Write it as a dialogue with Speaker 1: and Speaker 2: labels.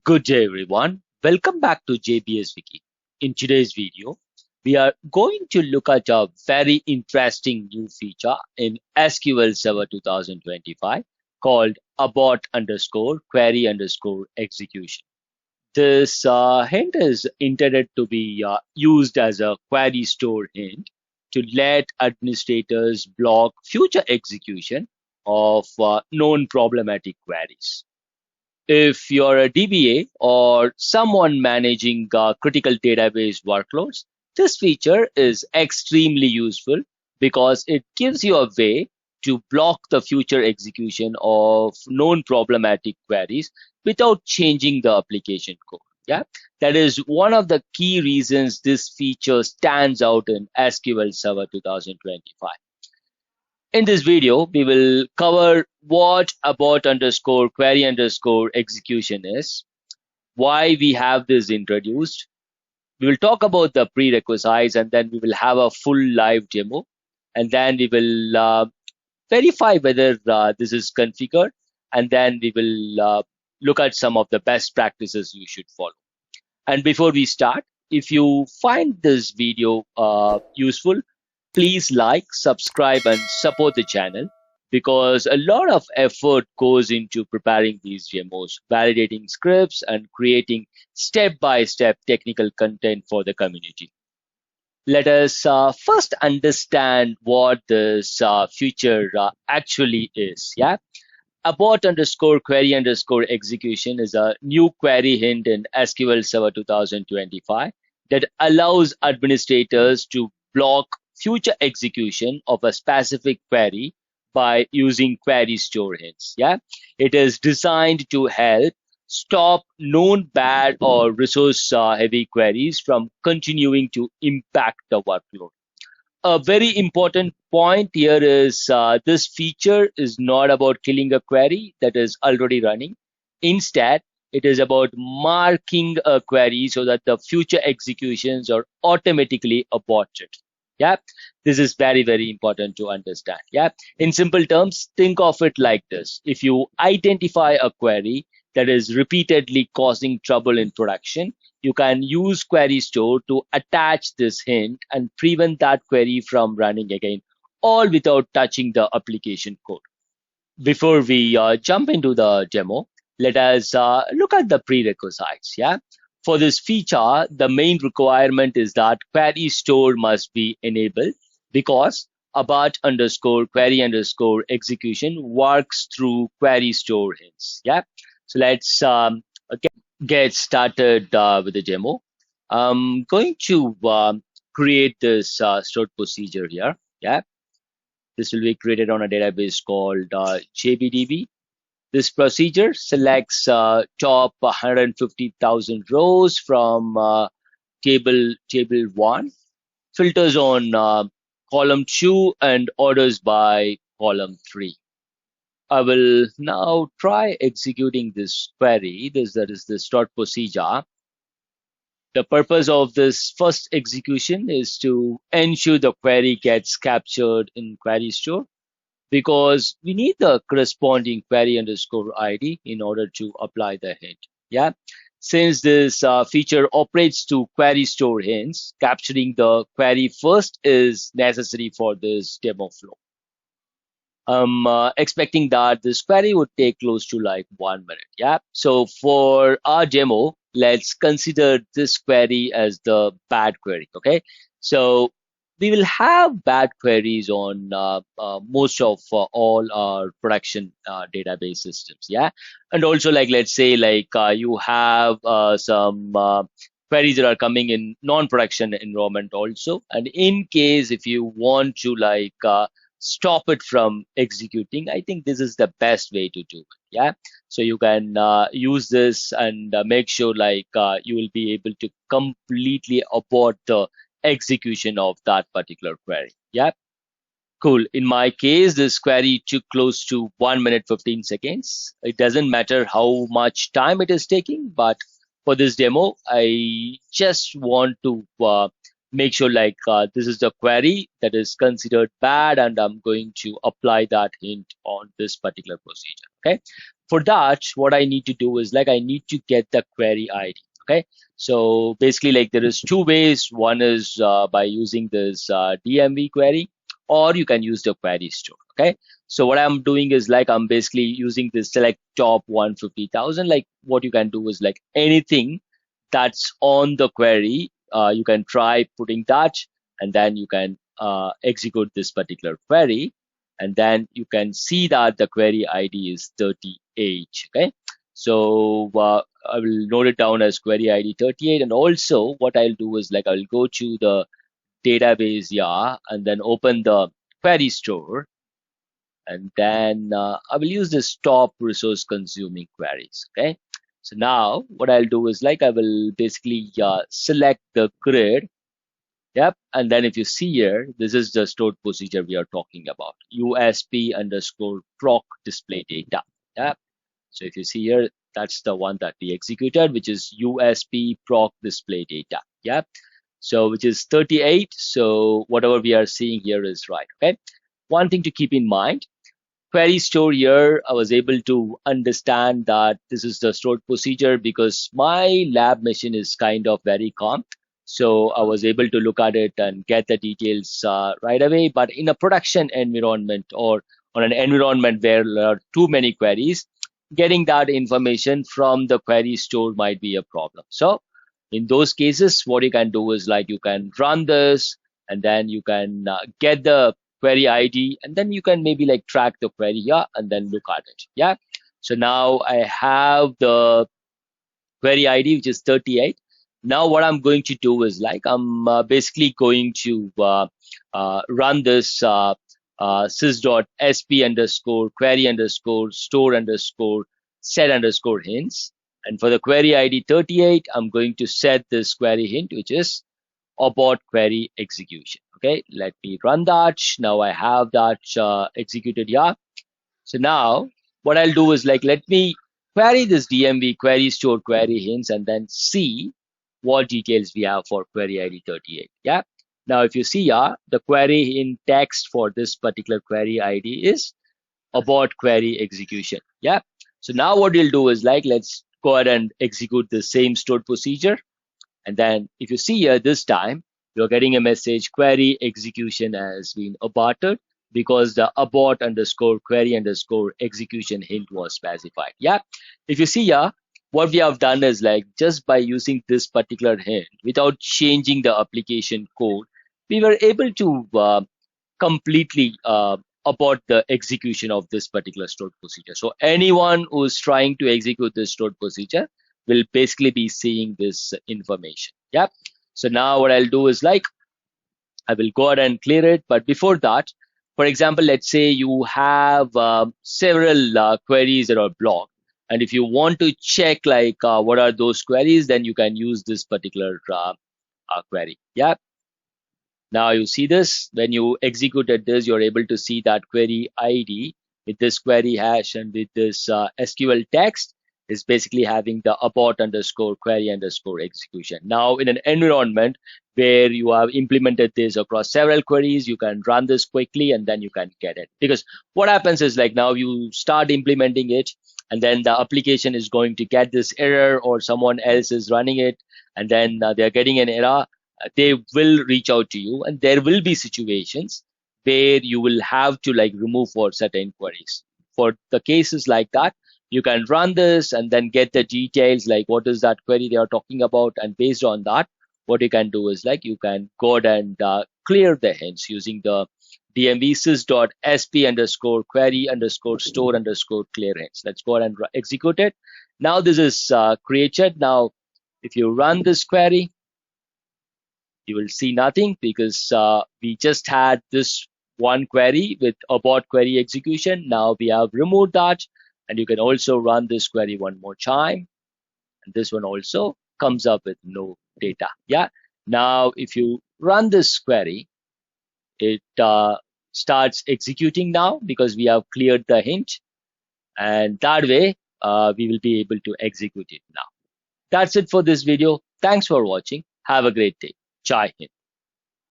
Speaker 1: Good day, everyone. Welcome back to JBSWiki. In today's video, we are going to look at a very interesting new feature in SQL Server 2025 called abort underscore query underscore execution. This hint is intended to be used as a query store hint to let administrators block future execution of known problematic queries. If you're a DBA or someone managing critical database workloads, this feature is extremely useful because it gives you a way to block the future execution of known problematic queries without changing the application code. Yeah, that is one of the key reasons this feature stands out in SQL Server 2025. In this video, we will cover what abort underscore query underscore execution is, why we have this introduced. We will talk about the prerequisites, and then we will have a full live demo. And then we will verify whether this is configured. And then we will look at some of the best practices you should follow. And before we start, if you find this video useful, please like, subscribe, and support the channel because a lot of effort goes into preparing these demos, validating scripts, and creating step-by-step technical content for the community. Let us first understand what this feature actually is. Yeah, abort underscore query underscore execution is a new query hint in SQL Server 2025 that allows administrators to block future execution of a specific query by using query store hints. Yeah, it is designed to help stop known bad or resource heavy queries from continuing to impact the workload. A very important point here is this feature is not about killing a query that is already running. Instead, it is about marking a query so that the future executions are automatically aborted. Yeah, this is very, very important to understand. Yeah, in simple terms, think of it like this. If you identify a query that is repeatedly causing trouble in production, you can use query store to attach this hint and prevent that query from running again, all without touching the application code. Before we jump into the demo, let us look at the prerequisites. Yeah, for this feature, the main requirement is that query store must be enabled because abort underscore query underscore execution works through query store hints. Yeah, so let's get started with the demo. I'm going to create this stored procedure here. Yeah, this will be created on a database called JBDB. This procedure selects top 150,000 rows from table 1, filters on column 2, and orders by column 3. I will now try executing this query. That is the stored procedure. The purpose of this first execution is to ensure the query gets captured in query store because we need the corresponding query underscore ID in order to apply the hint. Yeah. Since this feature operates to query store hints, capturing the query first is necessary for this demo flow. I'm expecting that this query would take close to like 1 minute. Yeah. So for our demo, let's consider this query as the bad query. Okay. So we will have bad queries on most of all our production database systems. Yeah. And also like, let's say like you have some queries that are coming in non-production environment also. And in case if you want to like stop it from executing, I think this is the best way to do it. Yeah, so you can use this and make sure like you will be able to completely abort the execution of that particular query. Yeah, cool. In my case, this query took close to 1 minute 15 seconds. It doesn't matter how much time it is taking, but for this demo, I just want to make sure like this is the query that is considered bad, and I'm going to apply that hint on this particular procedure. Okay, for that, what I need to do is like I need to get the query ID. Okay, so basically like there is two ways. One is by using this DMV query, or you can use the query store. Okay, so what I'm doing is like I'm basically using this select top 150,000. Like what you can do is like anything that's on the query, you can try putting that, and then you can execute this particular query, and then you can see that the query ID is 38. Okay, so I will note it down as query ID 38, and also what I'll do is like I'll go to the database, yeah, and then open the query store, and then I will use the stop resource consuming queries. Okay, so now what I'll do is like I will basically select the grid. Yep, and then if you see here, this is the stored procedure we are talking about, USP underscore proc display data. Yep, so if you see here, that's the one that we executed, which is USP proc display data. Yep, so which is 38. So whatever we are seeing here is right. Okay, one thing to keep in mind, query store here, I was able to understand that this is the stored procedure because my lab machine is kind of very calm. So I was able to look at it and get the details right away. But in a production environment or on an environment where there are too many queries, getting that information from the query store might be a problem. So in those cases, what you can do is like you can run this, and then you can get the query ID, and then you can maybe like track the query here and then look at it. Yeah. So now I have the query ID, which is 38. Now what I'm going to do is like I'm basically going to run this sys.sp underscore query underscore store underscore set underscore hints. And for the query ID 38, I'm going to set this query hint, which is abort query execution. Okay, let me run that. Now I have that executed here. So now what I'll do is like, let me query this DMV query store query hints and then see what details we have for query ID 38. Yeah. Now, if you see here, the query in text for this particular query ID is abort query execution. Yeah. So now what we'll do is like, let's go ahead and execute the same stored procedure. And then if you see here this time, you're getting a message query execution has been aborted because the abort underscore query underscore execution hint was specified. Yeah. If you see here, what we have done is like just by using this particular hint without changing the application code, we were able to completely abort the execution of this particular stored procedure. So anyone who's trying to execute this stored procedure will basically be seeing this information. Yep. So now what I'll do is like I will go ahead and clear it. But before that, for example, let's say you have several queries that are blocked. And if you want to check like what are those queries, then you can use this particular query. Yeah. Now you see this, when you executed this, you're able to see that query ID with this query hash and with this SQL text is basically having the abort underscore query underscore execution. Now in an environment where you have implemented this across several queries, you can run this quickly and then you can get it. Because what happens is like now you start implementing it and then the application is going to get this error or someone else is running it and then they're getting an error. They will reach out to you and there will be situations where you will have to like remove for certain queries. For the cases like that, you can run this and then get the details like what is that query they are talking about, and based on that what you can do is like you can go ahead and clear the hints using the dmv sys.sp underscore query underscore store underscore clear hints. Let's go ahead and execute it. Now this is created. Now if you run this query, you will see nothing because we just had this one query with abort query execution. Now we have removed that, and you can also run this query one more time, and this one also comes up with no data. Yeah. Now if you run this query, it starts executing now because we have cleared the hint, and that way we will be able to execute it now. That's it for this video. Thanks for watching. Have a great day. Jai Hind.